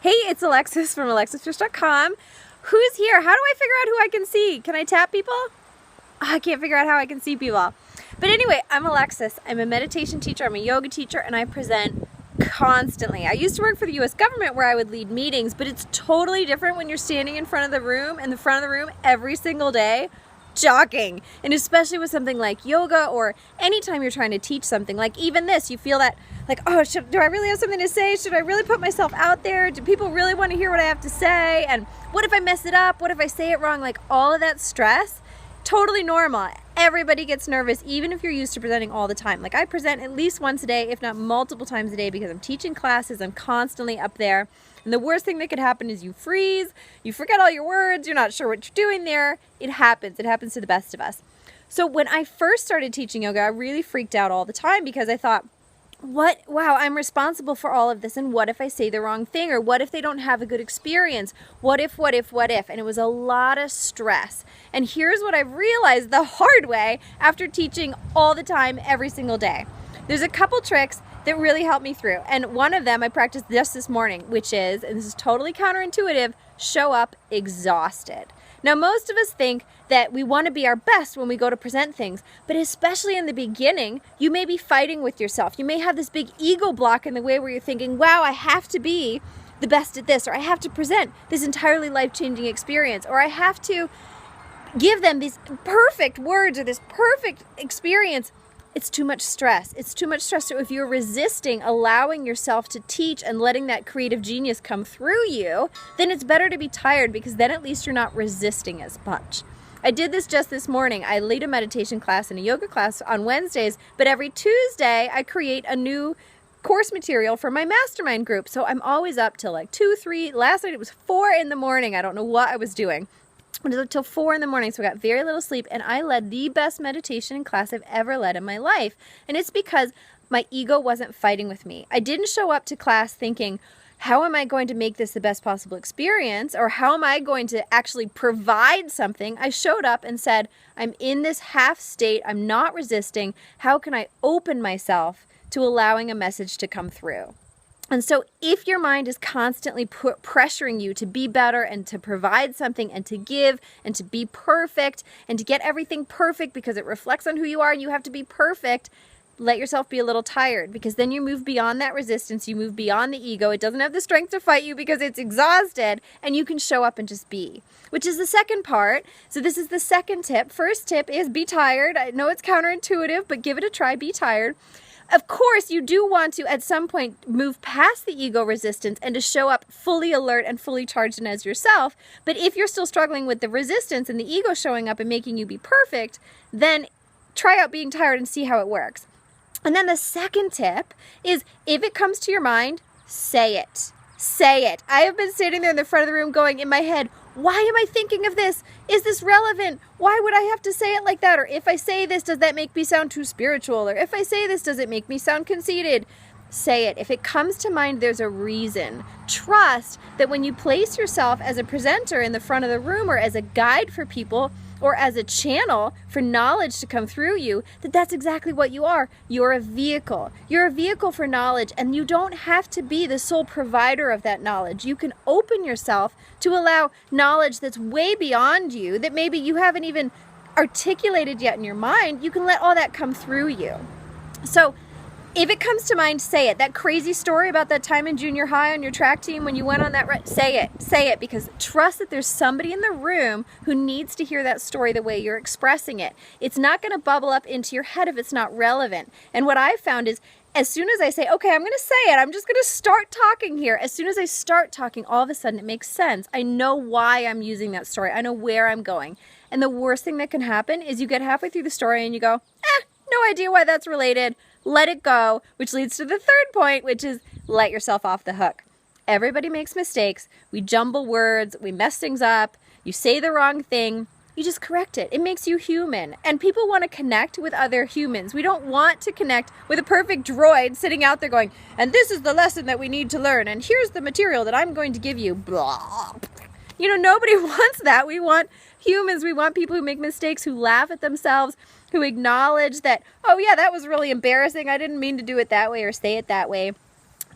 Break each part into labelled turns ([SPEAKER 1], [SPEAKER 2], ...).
[SPEAKER 1] Hey, it's Alexis from alexisfish.com. Who's here? How do I figure out who I can see? Can I tap people? Oh, I can't figure out how I can see people. But anyway, I'm Alexis. I'm a meditation teacher, I'm a yoga teacher, and I present constantly. I used to work for the US government where I would lead meetings, but it's totally different when you're standing in front of the room, every single day, talking. And especially with something like yoga, or anytime you're trying to teach something, like even this, you feel that, like, oh, do I really have something to say? Should I really put myself out there? Do people really want to hear what I have to say? And what if I mess it up? What if I say it wrong? Like, all of that stress, totally normal. Everybody gets nervous, even if you're used to presenting all the time. Like, I present at least once a day, if not multiple times a day, because I'm teaching classes, I'm constantly up there. And the worst thing that could happen is you freeze, you forget all your words, you're not sure what you're doing there. It happens to the best of us. So when I first started teaching yoga, I really freaked out all the time because I thought, wow, I'm responsible for all of this, and what if I say the wrong thing, or what if they don't have a good experience? What if? And it was a lot of stress. And here's what I've realized the hard way after teaching all the time, every single day. There's a couple tricks that really helped me through, and one of them I practiced just this morning, which is, and this is totally counterintuitive, show up exhausted. Now, most of us think that we want to be our best when we go to present things, but especially in the beginning, you may be fighting with yourself. You may have this big ego block in the way where you're thinking, wow, I have to be the best at this, or I have to present this entirely life-changing experience, or I have to give them these perfect words or this perfect experience. It's too much stress. It's too much stress. So if you're resisting allowing yourself to teach and letting that creative genius come through you, then it's better to be tired, because then at least you're not resisting as much. I did this just this morning. I lead a meditation class and a yoga class on Wednesdays, but every Tuesday I create a new course material for my mastermind group. So I'm always up till like 2, 3, last night it was 4 in the morning. I don't know what I was doing. I was up till 4 in the morning, so I got very little sleep, and I led the best meditation class I've ever led in my life. And it's because my ego wasn't fighting with me. I didn't show up to class thinking, how am I going to make this the best possible experience? Or how am I going to actually provide something? I showed up and said, I'm in this half state. I'm not resisting. How can I open myself to allowing a message to come through? And so if your mind is constantly pressuring you to be better and to provide something and to give and to be perfect and to get everything perfect because it reflects on who you are and you have to be perfect, let yourself be a little tired, because then you move beyond that resistance, you move beyond the ego. It doesn't have the strength to fight you because it's exhausted, and you can show up and just be, which is the second part. So this is the second tip. First tip is be tired. I know it's counterintuitive, but give it a try. Be tired. Of course, you do want to, at some point, move past the ego resistance and to show up fully alert and fully charged in as yourself. But if you're still struggling with the resistance and the ego showing up and making you be perfect, then try out being tired and see how it works. And then the second tip is, if it comes to your mind, say it. Say it. I have been sitting there in the front of the room going in my head, why am I thinking of this? Is this relevant? Why would I have to say it like that? Or if I say this, does that make me sound too spiritual? Or if I say this, does it make me sound conceited? Say it. If it comes to mind, there's a reason. Trust that when you place yourself as a presenter in the front of the room, or as a guide for people, or as a channel for knowledge to come through you, that's exactly what you are. You're a vehicle. You're a vehicle for knowledge, and you don't have to be the sole provider of that knowledge. You can open yourself to allow knowledge that's way beyond you, that maybe you haven't even articulated yet in your mind. You can let all that come through you. So if it comes to mind, say it. That crazy story about that time in junior high on your track team when you went on that, say it. Say it, because trust that there's somebody in the room who needs to hear that story the way you're expressing it. It's not going to bubble up into your head if it's not relevant. And what I've found is, as soon as I say, okay, I'm going to say it, I'm just going to start talking here. As soon as I start talking, all of a sudden it makes sense. I know why I'm using that story. I know where I'm going. And the worst thing that can happen is you get halfway through the story and you go, no idea why that's related. Let it go, which leads to the third point, which is let yourself off the hook. Everybody makes mistakes. We jumble words. We mess things up. You say the wrong thing. You just correct it. It makes you human. And people want to connect with other humans. We don't want to connect with a perfect droid sitting out there going, and this is the lesson that we need to learn, and here's the material that I'm going to give you. Blah. You know, nobody wants that. We want humans. We want people who make mistakes, who laugh at themselves, who acknowledge that, oh yeah, that was really embarrassing. I didn't mean to do it that way or say it that way.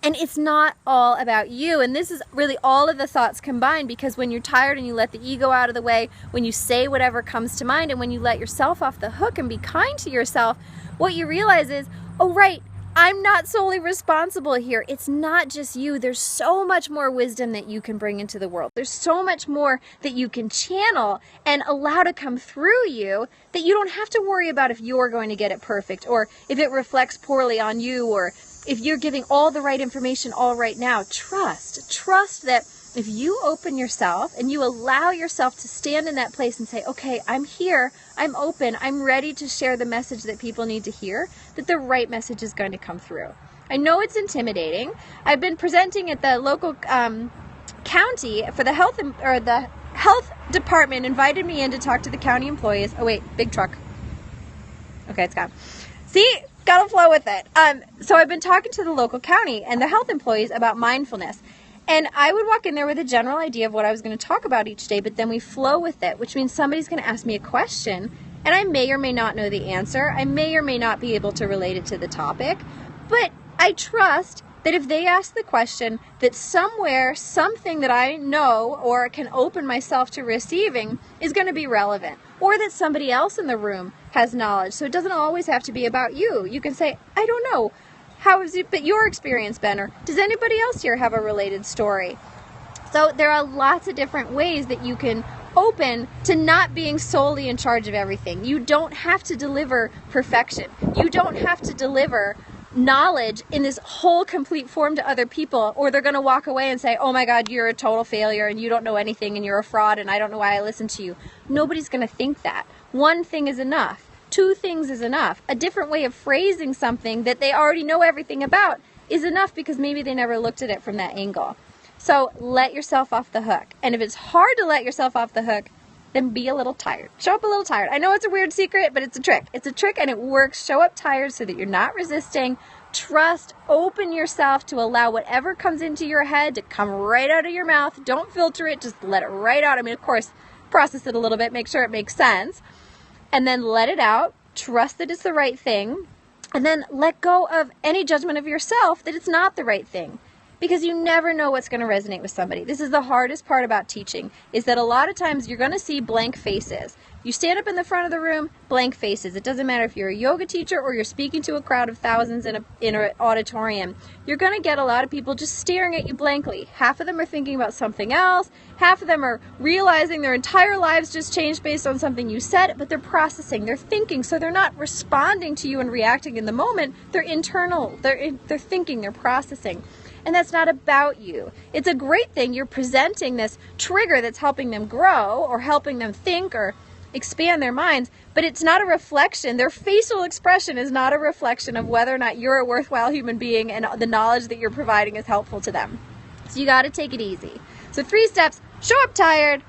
[SPEAKER 1] And it's not all about you. And this is really all of the thoughts combined, because when you're tired and you let the ego out of the way, when you say whatever comes to mind, and when you let yourself off the hook and be kind to yourself, what you realize is, oh, right, I'm not solely responsible here. It's not just you. There's so much more wisdom that you can bring into the world. There's so much more that you can channel and allow to come through you, that you don't have to worry about if you're going to get it perfect, or if it reflects poorly on you, or if you're giving all the right information all right now. Trust that if you open yourself and you allow yourself to stand in that place and say, okay, I'm here, I'm open, I'm ready to share the message that people need to hear, that the right message is going to come through. I know it's intimidating. I've been presenting at the local county for the health department invited me in to talk to the county employees. Oh wait, big truck. Okay, it's gone. See? Gotta flow with it. So I've been talking to the local county and the health employees about mindfulness. And I would walk in there with a general idea of what I was going to talk about each day, but then we flow with it, which means somebody's going to ask me a question, and I may or may not know the answer. I may or may not be able to relate it to the topic, but I trust that if they ask the question, that somewhere, something that I know or can open myself to receiving is going to be relevant, or that somebody else in the room has knowledge. So it doesn't always have to be about you. You can say, I don't know. How has it been your experience been? Or does anybody else here have a related story? So there are lots of different ways that you can open to not being solely in charge of everything. You don't have to deliver perfection. You don't have to deliver knowledge in this whole complete form to other people, or they're going to walk away and say, oh my God, you're a total failure and you don't know anything and you're a fraud and I don't know why I listened to you. Nobody's going to think that. One thing is enough. Two things is enough. A different way of phrasing something that they already know everything about is enough, because maybe they never looked at it from that angle. So let yourself off the hook. And if it's hard to let yourself off the hook, then be a little tired. Show up a little tired. I know it's a weird secret, but it's a trick. It's a trick and it works. Show up tired so that you're not resisting. Trust, open yourself to allow whatever comes into your head to come right out of your mouth. Don't filter it, just let it right out. I mean, of course, process it a little bit, make sure it makes sense. And then let it out, trust that it's the right thing, and then let go of any judgment of yourself that it's not the right thing. Because you never know what's going to resonate with somebody. This is the hardest part about teaching, is that a lot of times you're going to see blank faces. You stand up in the front of the room, blank faces. It doesn't matter if you're a yoga teacher or you're speaking to a crowd of thousands in an auditorium. You're going to get a lot of people just staring at you blankly. Half of them are thinking about something else. Half of them are realizing their entire lives just changed based on something you said, but they're processing, they're thinking, so they're not responding to you and reacting in the moment. They're internal, they're thinking, they're processing. And that's not about you. It's a great thing. You're presenting this trigger that's helping them grow or helping them think or expand their minds, but it's not a reflection. Their facial expression is not a reflection of whether or not you're a worthwhile human being and the knowledge that you're providing is helpful to them. So you got to take it easy. So 3 steps: show up tired,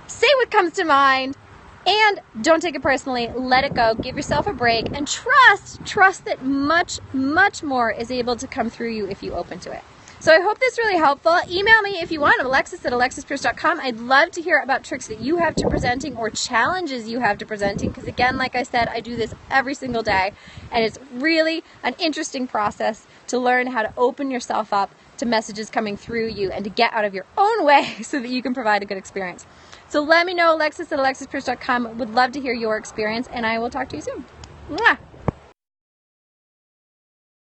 [SPEAKER 1] say what comes to mind, and don't take it personally. Let it go. Give yourself a break and trust that much, much more is able to come through you if you open to it. So I hope this is really helpful. Email me if you want, alexis@alexispearce.com. I'd love to hear about tricks that you have to presenting or challenges you have to presenting, because again, like I said, I do this every single day, and it's really an interesting process to learn how to open yourself up to messages coming through you and to get out of your own way so that you can provide a good experience. So let me know, alexis@alexispearce.com. Would love to hear your experience, and I will talk to you soon. Mwah!